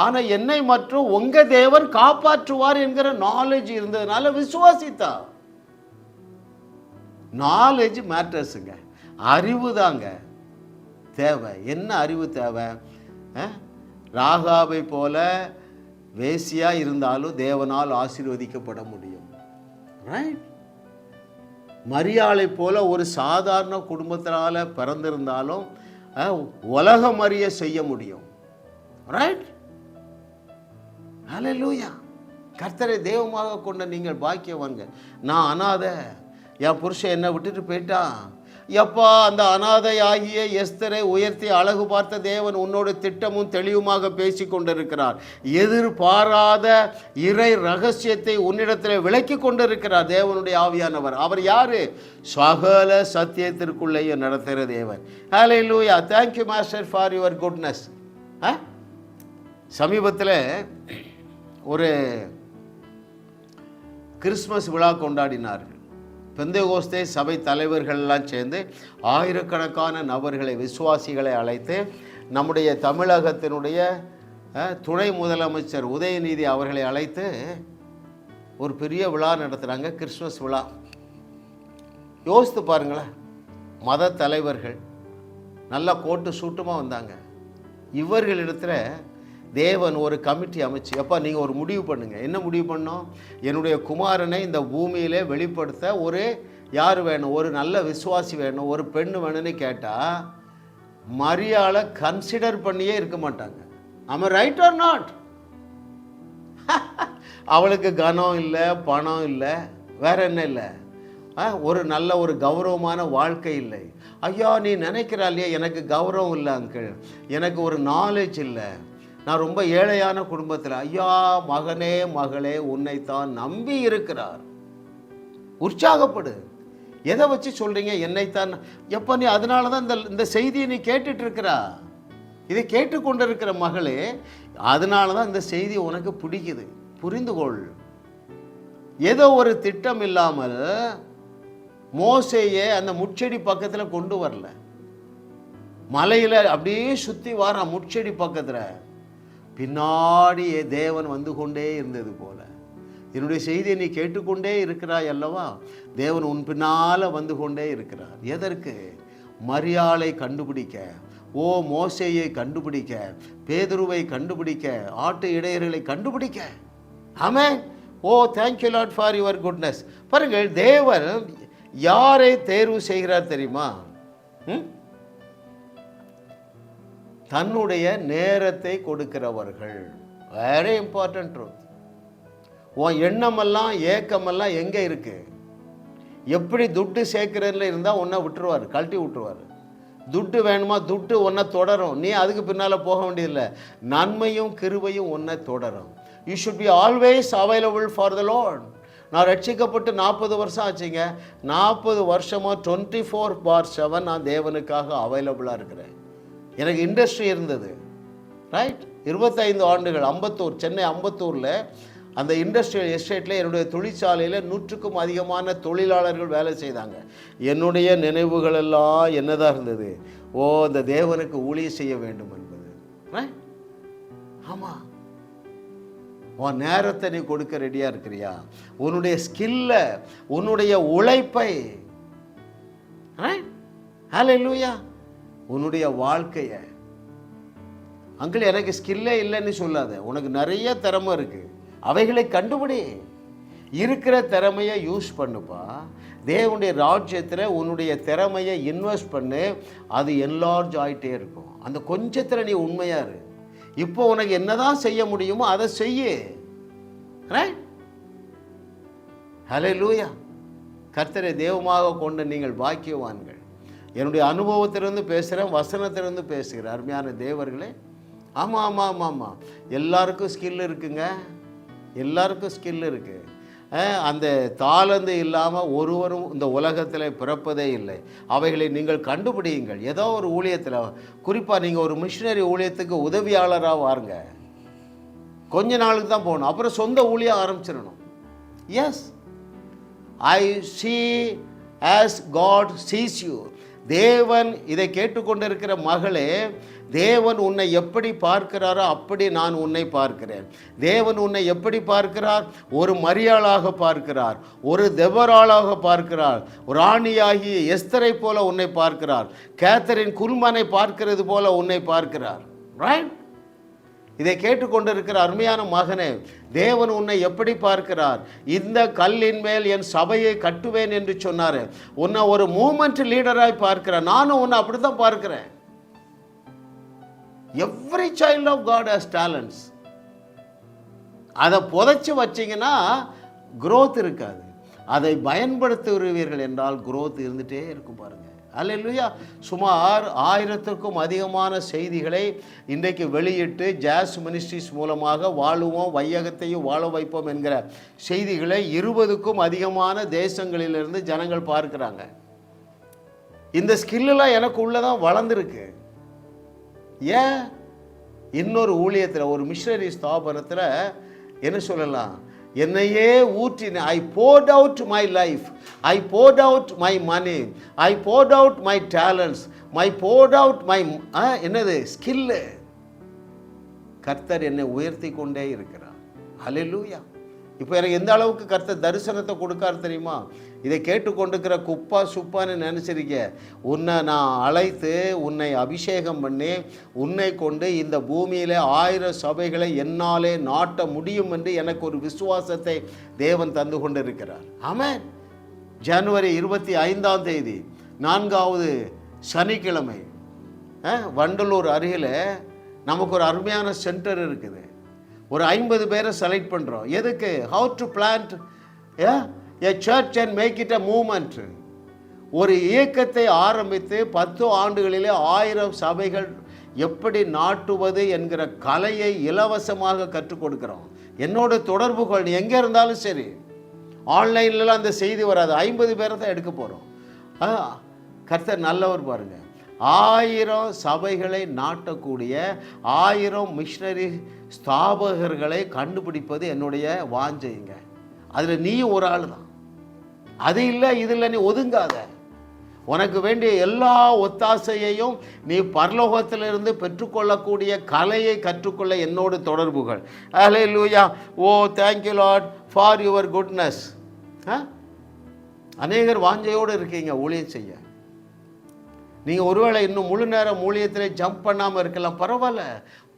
Speaker 2: ஆனால் என்னை மற்றும் உங்கள் தேவன் காப்பாற்றுவார் என்கிற நாலேஜ் இருந்ததுனால விசுவாசித்தா. நாலேஜ் மேட்டர்ஸுங்க, அறிவு தாங்க தேவை. என்ன அறிவு தேவை? ராகாவை போல வேசியாக இருந்தாலும் தேவனால் ஆசீர்வதிக்கப்பட முடியும். ரைட்? மரியாளை போல ஒரு சாதாரண குடும்பத்தினால பிறந்திருந்தாலும் உலகம் அறிய செய்ய முடியும். ரைட்? ஹல்லேலூயா. கர்த்தரை தெய்வமாக கொண்ட நீங்கள் பாக்கியவான்க. நான் அனாதை, என் புருஷன் என்னை விட்டுட்டு போயிட்டான். எப்பா, அந்த அனாதை ஆகிய எஸ்தரை உயர்த்தி அழகு பார்த்த தேவன் உன்னோட திட்டமும் தெளிவுமாக பேசி கொண்டிருக்கிறார். எதிர்பாராத இறை ரகசியத்தை உன்னிடத்தில் விளக்கி கொண்டிருக்கிறார் தேவனுடைய ஆவியானவர். அவர் யாரு? சகல சத்தியத்திற்குள்ளே நடத்துகிற தேவன். Hallelujah. Thank you master for your goodness. சமீபத்தில் ஒரு கிறிஸ்மஸ் விழா கொண்டாடினார்கள். பெந்தேகோஸ்தே சபை தலைவர்கள்லாம் சேர்ந்து ஆயிரக்கணக்கான நபர்களை, விசுவாசிகளை அழைத்து நம்முடைய தமிழகத்தினுடைய துணை முதலமைச்சர் உதயநிதி அவர்களை அழைத்து ஒரு பெரிய விழா நடத்துகிறாங்க, கிறிஸ்மஸ் விழா. யோசித்து பாருங்களேன், மத தலைவர்கள் நல்லா கோட்டு சூட்டுமாக வந்தாங்க. இவர்களிடத்தில் தேவன் ஒரு கமிட்டி அமைச்சு, எப்பா நீங்கள் ஒரு முடிவு பண்ணுங்கள். என்ன முடிவு பண்ணோம்? என்னுடைய குமாரனை இந்த பூமியிலே வெளிப்படுத்த ஒரு யார் வேணும்? ஒரு நல்ல விசுவாசி வேணும், ஒரு பெண் வேணும்னு கேட்டால் மரியாதை கன்சிடர் பண்ணியே இருக்க மாட்டாங்க. ஆமாம், ரைட் ஆர் நாட்? அவளுக்கு கனம் இல்லை, பணம் இல்லை, வேற என்ன இல்லை, ஒரு நல்ல ஒரு கௌரவமான வாழ்க்கை இல்லை. ஐயா, நீ நினைக்கிறா இல்லையா, எனக்கு கௌரவம் இல்லை அங்கிள், எனக்கு ஒரு நாலேஜ் இல்லை, நான் ரொம்ப ஏழையான குடும்பத்தில். ஐயா, மகனே மகளே, உன்னைத்தான் நம்பி இருக்கிறார். உற்சாகப்படு. எதை வச்சு சொல்றீங்க என்னைத்தான்? எப்போ நீ அதனால தான் இந்த செய்தியை நீ கேட்டுட்டு இருக்கிறா, இதை கேட்டுக்கொண்டிருக்கிற மகளே, அதனால தான் இந்த செய்தி உனக்கு பிடிக்குது. புரிந்து கொள். ஏதோ ஒரு திட்டம் இல்லாமல் மோசேயை அந்த முட்செடி பக்கத்தில் கொண்டு வரல. மலையில் அப்படியே சுற்றி வர முட்செடி பக்கத்தில் பின்னாடி தேவன் வந்து கொண்டே இருந்தது போல. என்னுடைய செய்தியை நீ கேட்டுக்கொண்டே இருக்கிறாய் அல்லவா? தேவன் உன் பின்னால் வந்து கொண்டே இருக்கிறார். எதற்கு? மரியாளை கண்டுபிடிக்க, ஓ மோசேயை கண்டுபிடிக்க, பேதுருவை கண்டுபிடிக்க, ஆட்டு இடையர்களை கண்டுபிடிக்க. Amen. Oh thank you Lord for your goodness. பாருங்கள், தேவன் யாரை தேர்வு செய்கிறார் தெரியுமா? தன்னுடைய நேரத்தை கொடுக்கிறவர்கள். Very important truth. உன் எண்ணமெல்லாம் ஏக்கமெல்லாம் எங்கே இருக்கு? எப்படி துட்டு சேர்க்கிறதுல இருந்தால் உன்னை விட்டுருவார், கழட்டி விட்டுருவார். துட்டு வேணுமா? துட்டு உன்னை தொடரும், நீ அதுக்கு பின்னால் போக வேண்டியதில்லை. நன்மையும் கிருபையும் உன்னை தொடரும். You should be always available for the Lord. நான் ரட்சிக்கப்பட்டு 40 வருஷம் ஆச்சுங்க. 40 வருஷமாக 24/7 நான் தேவனுக்காக அவைலபிளாக இருக்கிறேன். எனக்கு இண்டஸ்ட்ரி இருந்தது, ரைட். 25 ஆண்டுகள் அம்பத்தூர், சென்னை அம்பத்தூரில் அந்த இண்டஸ்ட்ரியல் எஸ்டேட்டில் என்னுடைய தொழிற்சாலையில் 100க்கும் அதிகமான தொழிலாளர்கள் வேலை செய்தாங்க. என்னுடைய நினைவுகள் எல்லாம் என்னதான் இருந்தது? இந்த தேவனுக்கு ஊழியம் செய்ய வேண்டும் என்பது, ரைட். ஆமாம், உன் நேரத்தை நீ கொடுக்க ரெடியாக இருக்கிறியா? உன்னுடைய ஸ்கில்லை, உன்னுடைய உழைப்பை, ஹல்லேலூயா, உன்னுடைய வாழ்க்கையை. அங்கிள் எனக்கு ஸ்கில்லே இல்லைன்னு சொல்லாத. உனக்கு நிறைய திறமை இருக்குது, அவைகளை கண்டுபிடி. இருக்கிற திறமையை யூஸ் பண்ணுப்பா. தேவனுடைய ராஜ்யத்தில் உன்னுடைய திறமையை இன்வெஸ்ட் பண்ணு. அது என்லார்ஜ் ஆகிட்டே இருக்கும். அந்த கொஞ்சத்தில் நீ உண்மையாக இரு. இப்போ உனக்கு என்னதான் செய்ய முடியுமோ அதை செய்யு, ரைட். ஹல்லேலூயா. கர்த்தரை தெய்வமாக கொண்டு நீங்கள் பாக்கியவான்கள். என்னுடைய அனுபவத்திலிருந்து பேசுகிறேன், வசனத்திலிருந்து பேசுகிறேன். அருமையான தேவர்களே, ஆமாம் ஆமாம் ஆமாம் ஆமாம், எல்லாருக்கும் ஸ்கில் இருக்குங்க, எல்லாருக்கும் ஸ்கில் இருக்குது. அந்த தாளந்து இல்லாமல் ஒருவரும் இந்த உலகத்தில் பிறப்பதே இல்லை. அவைகளை நீங்கள் கண்டுபிடியுங்கள். ஏதோ ஒரு ஊழியத்தில், குறிப்பாக நீங்கள் ஒரு மிஷினரி ஊழியத்துக்கு உதவியாளராக வாருங்க. கொஞ்ச நாளுக்கு தான் போகணும், அப்புறம் சொந்த ஊழியம் ஆரம்பிச்சிடணும். S, I see as God sees you. தேவன் இதை கேட்டுக்கொண்டிருக்கிற மகளே, தேவன் உன்னை எப்படி பார்க்கிறாரோ அப்படி நான் உன்னை பார்க்கிறேன். தேவன் உன்னை எப்படி பார்க்கிறார்? ஒரு மரியாளாக பார்க்கிறார், ஒரு தெபொராளாக பார்க்கிறார், ஒரு ராணியாகிய எஸ்தரை போல உன்னை பார்க்கிறார், கேத்தரின் குல்மனை பார்க்கிறது போல உன்னை பார்க்கிறார், ரைட். இதை கேட்டுக்கொண்டிருக்கிற அருமையான மகனே, தேவன் உன்னை எப்படி பார்க்கிறார்? இந்த கல்லின் மேல் என் சபையை கட்டுவேன் என்று சொன்னார். உன்னை ஒரு மூமெண்ட் லீடராய் பார்க்கிறார். நானும் உன்னை அப்படி தான் பார்க்கிறேன். Every child of God has talents. அதை புதைச்சி வச்சிங்கன்னா growth இருக்காது. அதை பயன்படுத்துவீர்கள் என்றால் growth இருந்துகிட்டே இருக்கும் பாருங்கள். அல்லேலூயா. சுமார் 1000க்கும் அதிகமான செய்திகளை இன்றைக்கு வெளியிட்டு ஜாஸ் மினிஸ்ட்ரிஸ் மூலமாக வாழுவோம், வையகத்தையும் வாழ வைப்போம் என்கிற செய்திகளை 20க்கும் அதிகமான தேசங்களிலிருந்து ஜனங்கள் பார்க்குறாங்க. இந்த ஸ்கில்லாம் எனக்கு உள்ளதான் வளர்ந்துருக்கு. ஏன்? இன்னொரு ஊழியத்தில், ஒரு மிஷனரி ஸ்தாபனத்தில் என்ன சொல்லலாம், என்னையே ஊற்றின. ஐ poured out my life, I poured out my money, I poured out my talents, I poured out my என்னது ஸ்கில்லு. கர்த்தர் என்னை உயர்த்தி கொண்டே இருக்கிறார். ஹல்லேலூயா. இப்போ எனக்கு எந்த அளவுக்கு கர்த்தர் தரிசனத்தை கொடுக்காரு தெரியுமா? இதை கேட்டுக்கொண்டிருக்கிற குப்பா சுப்பான்னு நினச்சிருக்க, உன்னை நான் அழைத்து உன்னை அபிஷேகம் பண்ணி உன்னை கொண்டு இந்த பூமியில் 1000 சபைகளை என்னாலே நாட்ட முடியும் என்று எனக்கு ஒரு விசுவாசத்தை தேவன் தந்து கொண்டு இருக்கிறார். ஆமென். ஜனவரி 25ஆம் தேதி 4வது சனிக்கிழமை வண்டலூர் அருகில் நமக்கு ஒரு அருமையான சென்டர் இருக்குது. ஒரு 50 பேரை செலக்ட் பண்ணுறோம். எதுக்கு? How to plant a church and make it a movement. ஒரு இயக்கத்தை ஆரம்பித்து 10 ஆண்டுகளிலே 1000 சபைகள் எப்படி நாட்டுவது என்கிற கலையை இலவசமாக கற்றுக் கொடுக்குறோம். என்னோட தொடர்புகள் நீ எங்கே இருந்தாலும் சரி, ஆன்லைன்லலாம் அந்த செய்தி வராது. 50 பேரை தான் எடுக்க போகிறோம். கர்த்தர் நல்லவர் பாருங்கள். 1000 சபைகளை நாட்டக்கூடிய 1000 மிஷனரி ஸ்தாபகர்களை கண்டுபிடிப்பது என்னுடைய வாஞ்சைங்க. அதில் நீயும் ஒரு ஆள் தான். அது இல்லை இது இல்லை, நீ ஒதுங்காத. உனக்கு வேண்டிய எல்லா ஒத்தாசையையும் நீ பரலோகத்திலிருந்து பெற்றுக்கொள்ளக்கூடிய கலையை கற்றுக்கொள்ள என்னோடு தொடர்புகள். Hallelujah. Oh thank you Lord for your goodness. அநேகர் வாஞ்சையோடு இருக்கீங்க ஊழியம் செய்ய. நீங்கள் ஒருவேளை இன்னும் முழு நேரம் ஊழியத்தில் ஜம்ப் பண்ணாமல் இருக்கலாம், பரவாயில்ல.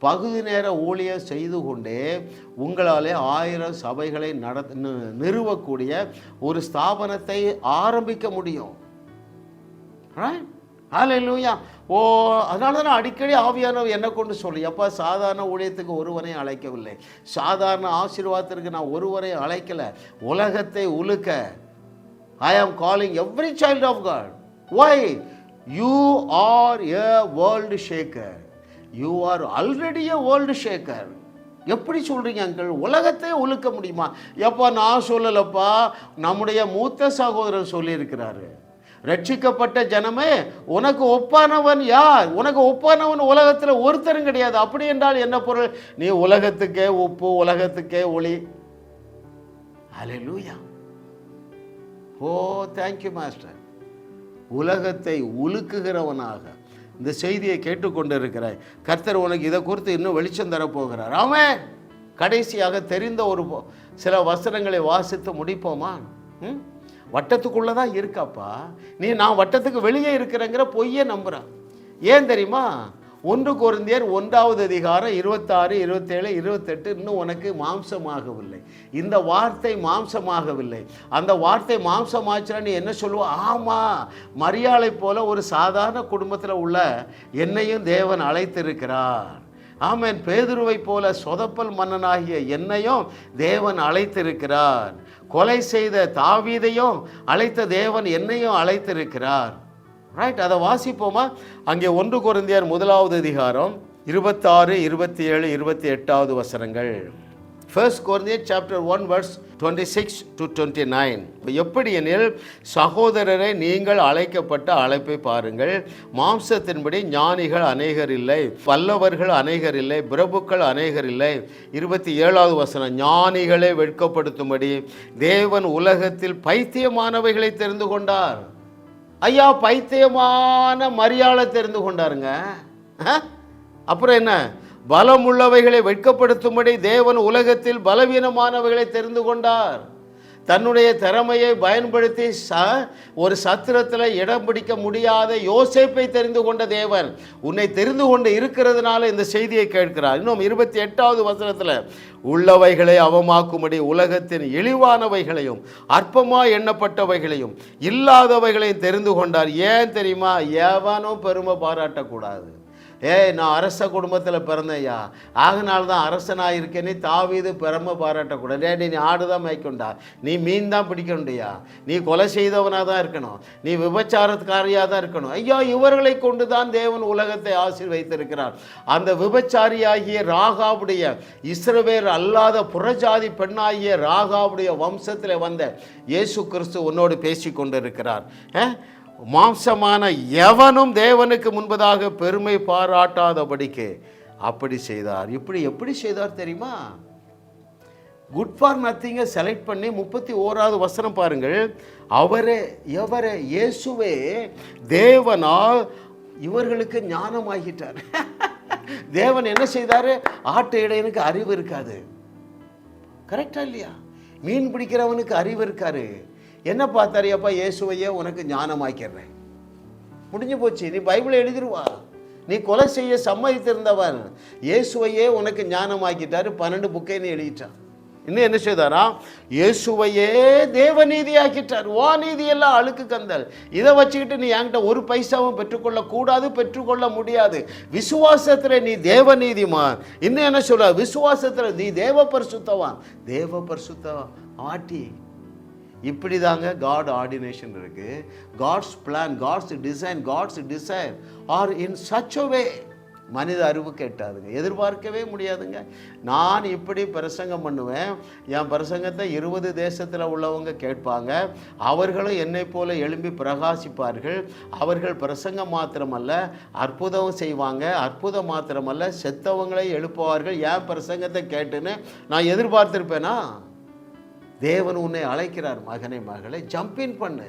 Speaker 2: பகுதி நேர ஊழியம் செய்து கொண்டே உங்களாலே 1000 சபைகளை நிறுவக்கூடிய ஒரு ஸ்தாபனத்தை ஆரம்பிக்க முடியும். ஹல்லேலூயா. அதனால தான் அடிக்கடி ஆவியானவர் என்ன கொண்டு சொல்லி, அப்பா சாதாரண ஊழியத்துக்கு ஒருவரையும் அழைக்கவில்லை, சாதாரண ஆசீர்வாதத்திற்கு நான் ஒருவரையும் அழைக்கலை, உலகத்தை உலுக்க I am calling every child of God. Why? You are a world shaker. You are already a world shaker. எப்படி சொல்கிறீங்க அங்கிள்? உலகத்தை உலுக்க முடியுமா? எப்பா நான் சொல்லலப்பா, நம்முடைய மூத்த சகோதரர் சொல்லியிருக்கிறாரு. ரட்சிக்கப்பட்ட ஜனமே, உனக்கு ஒப்பானவன் யார்? உனக்கு ஒப்பானவன் உலகத்தில் ஒருத்தரும் கிடையாது. அப்படி என்றால் என்ன பொருள்? நீ உலகத்துக்கே உப்பு, உலகத்துக்கே ஒளி. ஹல்லேலூயா. Oh thank you master. உலகத்தை உலுக்குகிறவனாக இந்த செய்தியை கேட்டுக்கொண்டு இருக்கிறாய். கர்த்தர் உனக்கு இதை குறித்து இன்னும் வெளிச்சம் தரப்போகிறார். ஆமென். கடைசியாக தெரிந்த ஒரு சில வசனங்களை வாசித்து முடிப்போமா? வட்டத்துக்குள்ளே தான் இருக்காப்பா. நான் வட்டத்துக்கு வெளியே இருக்கிறேங்கிற பொய்யை நம்புகிறான். ஏன் தெரியுமா? 1 கொரிந்தியர் 1வது அதிகாரம் 26, 27, 28 இன்னும் உனக்கு மாம்சமாகவில்லை. இந்த வார்த்தை மாம்சமாகவில்லை. அந்த வார்த்தை மாம்சமாச்சுன்னா நீ என்ன சொல்லுவ? ஆமாம், மரியாளை போல ஒரு சாதாரண குடும்பத்தில் உள்ள என்னையும் தேவன் அழைத்திருக்கிறார். ஆமென். பேதுருவை போல சொதப்பல் மன்னனாகிய என்னையும் தேவன் அழைத்திருக்கிறார். கொலை செய்த தாவீதையும் அழைத்த தேவன் என்னையும் அழைத்திருக்கிறார். ரைட், அதை வாசிப்போமா? அங்கே 1 கொரிந்தியர் 1வது அதிகாரம் 26, 27, 28வது வசனங்கள். 1 Corinthians chapter 1 verse 26 to 29. எப்படி எனில், சகோதரரை நீங்கள் அழைக்கப்பட்ட அழைப்பை பாருங்கள். மாம்சத்தின்படி ஞானிகள் அநேகர் இல்லை, வல்லவர்கள் அநேகர் இல்லை, பிரபுக்கள் அநேகர் இல்லை. 27வது வசனம், ஞானிகளை வெட்கப்படுத்தும்படி தேவன் உலகத்தில் பைத்தியமானவைகளை தெரிந்து கொண்டார். ஐயா, பைத்தியமான மரியாதை தெரிந்து கொண்டாருங்க. அப்புறம் என்ன? பலமுள்ளவைகளை வெட்கப்படுத்தும்படி தேவன் உலகத்தில் பலவீனமானவைகளை தெரிந்து கொண்டார். தன்னுடைய திறமையை பயன்படுத்தி ஒரு சத்திரத்தில் இடம் பிடிக்க முடியாத யோசேப்பை தெரிந்து கொண்ட தேவன் உன்னை தெரிந்து கொண்டு இருக்கிறதுனால இந்த செய்தியை கேட்கிறார். இன்னும் 28வது வசனத்தில், உள்ளவைகளை அவமாக்கும்படி உலகத்தின் இழிவானவைகளையும் அற்பமாய் எண்ணப்பட்டவைகளையும் இல்லாதவைகளையும் தெரிந்து கொண்டார். ஏன் தெரியுமா? எவனும் பெருமை பாராட்டக்கூடாது. நான் அரச குடும்பத்தில் பிறந்தையா, ஆகினால்தான் அரசனாக இருக்கேன்னு தாவீது பெருமை பாராட்டக்கூடாது. நீ ஆடு தான் மேய்க்கொண்டா, நீ மீன் தான் பிடிக்கணுண்டியா, நீ கொலை செய்தவனாக தான் இருக்கணும், நீ விபச்சாரக்காரியாக தான் இருக்கணும். ஐயா, இவர்களை கொண்டு தான் தேவன் உலகத்தை ஆசீர்வதித்திருக்கிறார். அந்த விபச்சாரியாகிய ராகாவுடைய, இஸ்ரவேல் அல்லாத புறஜாதி பெண்ணாகிய ராகாவுடைய வம்சத்தில் வந்த இயேசு கிறிஸ்து உன்னோடு பேசி கொண்டிருக்கிறார். மாம்சமான எவனும் தேவனுக்கு முன்பதாக பெருமை பாராட்டாதபடிக்கு அப்படி செய்தார். எப்படி செய்தார் தெரியுமா? குட் ஃபார் நத்திங்கை செலக்ட் பண்ணி 31வது வசனம் பாருங்கள். எவரே இயேசுவே தேவனால் இவர்களுக்கு ஞானமாகிட்டார். தேவன் என்ன செய்தார்? ஆட்டு இடையனுக்கு அறிவு இருக்காது. கரெக்டா இல்லையா? மீன் பிடிக்கிறவனுக்கு அறிவு இருக்காரு. என்ன பார்த்தாரியாப்பா? இயேசுவையே உனக்கு ஞானமாக்கிறேன். முடிஞ்சு போச்சு. நீ பைபிளை எழுதிருவா. நீ கொலை செய்ய சம்மதித்திருந்தவன் இயேசுவையே உனக்கு ஞானமாக்கிட்டாரு. 12 புக்கைன்னு எழுதிட்டான். இன்னும் என்ன செய்தாரா? இயேசுவையே தேவநீதி ஆக்கிட்டார். வா நீதி எல்லாம் அழுக்கு கந்தல். இதை வச்சுக்கிட்டு நீ என்கிட்ட ஒரு பைசாவும் பெற்றுக்கொள்ள கூடாது, பெற்றுக்கொள்ள முடியாது. விசுவாசத்தில் நீ தேவநீதிமான். இன்னும் என்ன சொல்ற? விசுவாசத்தில் நீ தேவ பரிசுத்தவான். தேவ பரிசுத்தவான் ஆட்டி. இப்படி தாங்க காட் ஆர்டினேஷன் இருக்கு. God's plan, God's design are in such a way மனித அறிவு கேட்டாதுங்க, எதிர்பார்க்கவே முடியாதுங்க. நான் இப்படி பிரசங்கம் பண்ணுவேன். என் பிரசங்கத்தை 20 தேசத்தில் உள்ளவங்க கேட்பாங்க. அவர்களும் என்னை போல எழும்பி பிரகாசிப்பார்கள். அவர்கள் பிரசங்கம் மாத்திரமல்ல, அற்புதம் செய்வாங்க. அற்புதம் மாத்திரமல்ல, செத்தவங்களை எழுப்புவார்கள். என் பிரசங்கத்தை கேட்டுன்னு நான் எதிர்பார்த்திருப்பேனா? தேவன் உன்னை அழைக்கிறார். மகனே, மகளை, ஜம்பின் பண்ணு.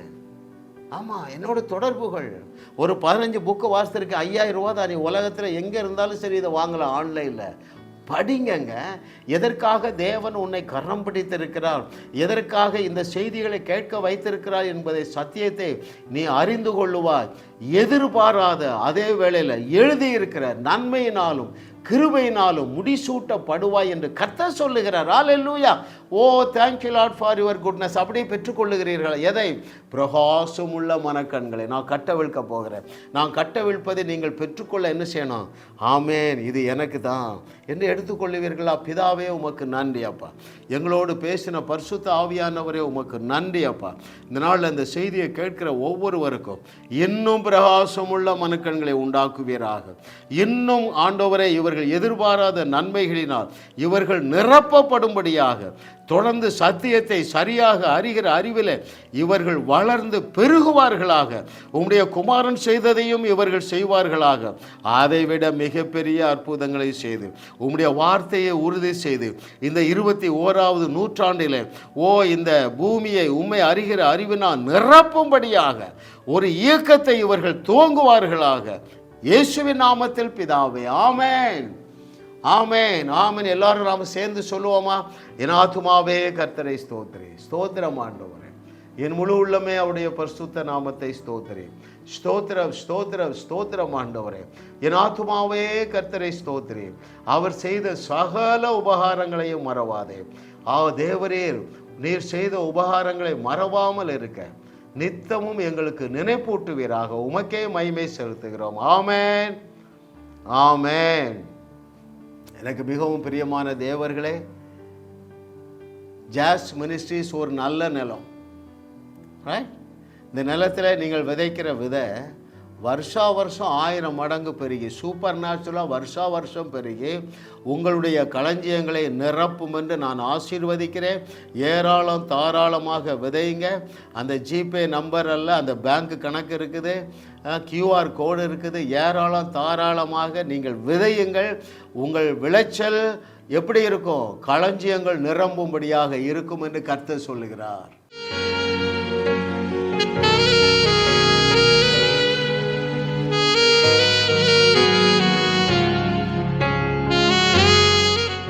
Speaker 2: ஆமாம், என்னோட தொடர்புகள். ஒரு 15 புக்கு வாசித்திருக்கு. 5000 ரூபா தான். நீ உலகத்தில் எங்கே இருந்தாலும் சரி இதை வாங்கலாம் ஆன்லைனில். படிங்கங்க. எதற்காக தேவன் உன்னை கரம் பிடித்திருக்கிறார், எதற்காக இந்த செய்திகளை கேட்க வைத்திருக்கிறார் என்பதை, சத்தியத்தை நீ அறிந்து கொள்ளுவாய். எதிர்பாராத அதே வேளையில் எழுதியிருக்கிற நன்மையினாலும் கிருபையினாலும் முடிசூட்டப்படுவாய் என்று கர்த்தர் சொல்லுகிறார். Hallelujah. Oh thank you Lord for your goodness. அப்படியே பெற்றுக்கொள்ளுகிறீர்கள். எதை? பிரகாசமுள்ள மனக்கண்களை. நான் கட்டவிழ்க்க போகிறேன். நான் கட்டவிழ்ப்பதை நீங்கள் பெற்றுக்கொள்ள என்ன செய்யணும்? ஆமேன், இது எனக்கு தான் என்று எடுத்துக்கொள்ளுவீர்களா? பிதாவே உமக்கு நன்றி அப்பா. எங்களோடு பேசின பரிசுத்த ஆவியானவரே உமக்கு நன்றி அப்பா. இந்த நாளில் இந்த செய்தியை கேட்கிற ஒவ்வொருவருக்கும் இன்னும் பிரகாசமுள்ள மனக்கண்களை உண்டாக்குவீராக. இன்னும் ஆண்டவரே இவர்கள் எதிர்பாராத நன்மைகளினால் இவர்கள் நிரப்பப்படும்படியாக தொடர்ந்து சத்தியத்தை சரியாக அறிகிற அறிவில் இவர்கள் வளர்ந்து பெருகுவார்களாக. உம்முடைய குமாரன் செய்ததையும் இவர்கள் செய்வார்களாக. அதைவிட மிகப்பெரிய அற்புதங்களை செய்து உம்முடைய வார்த்தையை உறுதி செய்து இந்த 21வது நூற்றாண்டிலே இந்த பூமியை உம்மை அறிகிற அறிவினால் நிரப்பும்படியாக ஒரு இயக்கத்தை இவர்கள் துவங்குவார்களாக. இயேசுவின் நாமத்தில் பிதாவே, ஆமென், ஆமென், ஆமென். எல்லாரும் நாம சேர்ந்து சொல்லுவோமா? என் ஆத்துமாவே கர்த்தரை ஸ்தோத்திரி. ஸ்தோத்திரம் ஆண்டவரே. என் முழு உள்ளமே அவருடைய பரிசுத்த நாமத்தை ஸ்தோத்திரி. ஸ்தோத்திரம், ஸ்தோத்திரம், ஸ்தோத்திரம் ஆண்டவரே. என் ஆத்துமாவே கர்த்தரை ஸ்தோத்திரி. அவர் செய்த சகல உபகாரங்களையும் மறவாதே. தேவரே, நீர் செய்த உபகாரங்களை மறவாமல் இருக்க நித்தமும் எங்களுக்கு நினைப்பூட்டுவீராக. உமக்கே மகிமை செலுத்துகிறோம். ஆமென், ஆமென். எனக்கு மிகவும் பிரியமான தேவர்களே, ஜாஸ் மினிஸ்ட்ரிஸ் ஒரு நல்ல நிலம். இந்த நிலத்தில் நீங்கள் விதைக்கிற விதை வருஷா வருஷம் 1000 மடங்கு பெருகி, சூப்பர் நேச்சுரலாக வருஷா வருஷம் பெருகி உங்களுடைய களஞ்சியங்களை நிரப்பும் என்று நான் ஆசீர்வதிக்கிறேன். ஏராளம் தாராளமாக விதைங்க. அந்த ஜிபே நம்பர் அல்ல, அந்த பேங்க் கணக்கு இருக்குது, QR கோடு இருக்குது. ஏராளம் தாராளமாக நீங்கள் விதையுங்கள். உங்கள் விளைச்சல் எப்படி இருக்கும்? களஞ்சியங்கள் நிரம்பும்படியாக இருக்கும் என்று கர்த்தர் சொல்லுகிறார்.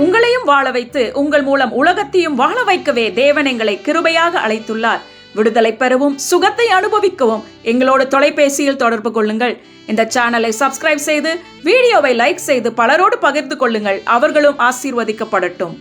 Speaker 1: உங்களையும் வாழ வைத்து உங்கள் மூலம் உலகத்தையும் வாழ வைக்கவே தேவன் எங்களை கிருபையாக அழைத்துள்ளார். விடுதலை பெறவும் சுகத்தை அனுபவிக்கவும் எங்களோடு தொலைபேசியில் தொடர்பு கொள்ளுங்கள். இந்த சேனலை சப்ஸ்கிரைப் செய்து வீடியோவை லைக் செய்து பலரோடு பகிர்ந்து கொள்ளுங்கள். அவர்களும் ஆசீர்வதிக்கப்படட்டும்.